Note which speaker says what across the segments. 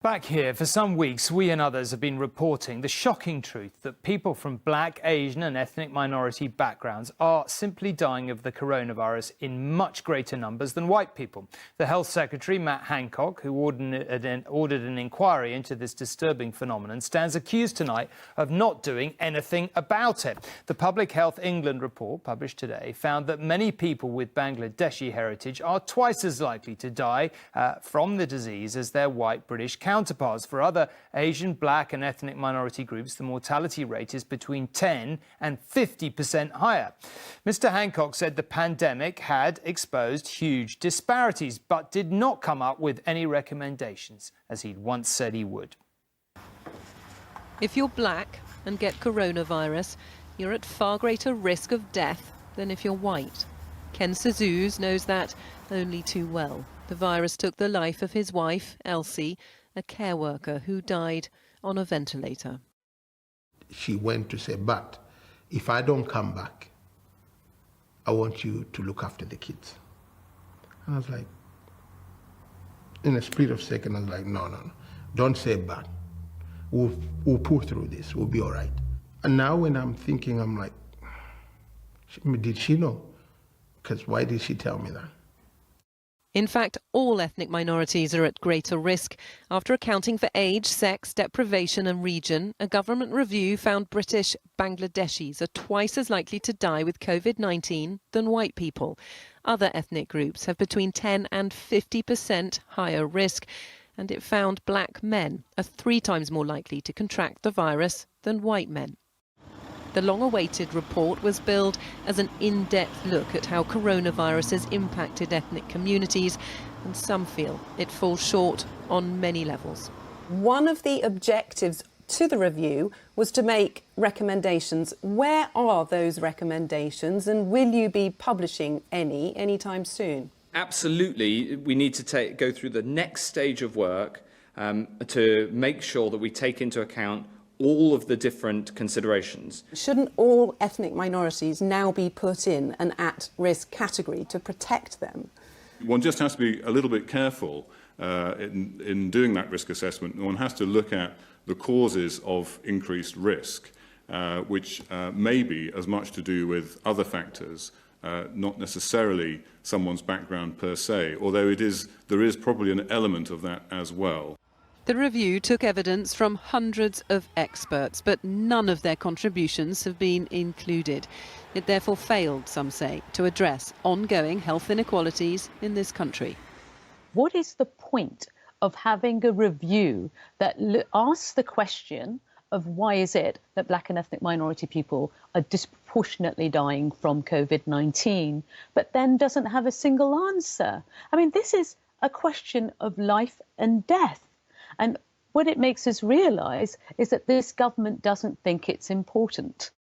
Speaker 1: Back here, for some weeks, we and others have been reporting the shocking truth that people from black, Asian and ethnic minority backgrounds are simply dying of the coronavirus in much greater numbers than white people. The Health Secretary, Matt Hancock, who ordered an inquiry into this disturbing phenomenon, stands accused tonight of not doing anything about it. The Public Health England report, published today, found that many people with Bangladeshi heritage are twice as likely to die from the disease as their white British counterparts. For other Asian, black and ethnic minority groups, the mortality rate is between 10 and 50% higher. Mr. Hancock said the pandemic had exposed huge disparities, but did not come up with any recommendations, as he'd once said he would.
Speaker 2: If you're black and get coronavirus, you're at far greater risk of death than if you're white. Ken Sazuz knows that only too well. The virus took the life of his wife, Elsie, a care worker who died on a ventilator.
Speaker 3: She went to say, but if I don't come back, I want you to look after the kids. And I was like, in a split of a second, I was like, no, don't say but. We'll pull through this, we'll be all right. And now when I'm thinking, I'm like, did she know? Because why did she tell me that?
Speaker 2: In fact, all ethnic minorities are at greater risk. After accounting for age, sex, deprivation and region, a government review found British Bangladeshis are twice as likely to die with COVID-19 than white people. Other ethnic groups have between 10 and 50% higher risk. And it found black men are 3 times more likely to contract the virus than white men. The long-awaited report was billed as an in-depth look at how coronavirus has impacted ethnic communities, and some feel it falls short on many levels.
Speaker 4: One of the objectives to the review was to make recommendations. Where are those recommendations, and will you be publishing anytime soon?
Speaker 5: Absolutely, we need to go through the next stage of work to make sure that we take into account all of the different considerations.
Speaker 4: Shouldn't all ethnic minorities now be put in an at-risk category to protect them?
Speaker 6: One just has to be a little bit careful in doing that risk assessment. One has to look at the causes of increased risk, which may be as much to do with other factors, not necessarily someone's background per se, although there is probably an element of that as well.
Speaker 2: The review took evidence from hundreds of experts, but none of their contributions have been included. It therefore failed, some say, to address ongoing health inequalities in this country.
Speaker 7: What is the point of having a review that asks the question of why is it that black and ethnic minority people are disproportionately dying from COVID-19, but then doesn't have a single answer? I mean, this is a question of life and death. And what it makes us realise is that this government doesn't think it's important.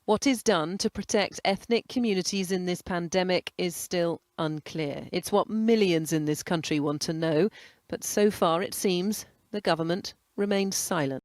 Speaker 2: What is done to protect ethnic communities in this pandemic is still unclear. It's what millions in this country want to know, but so far it seems the government remains silent.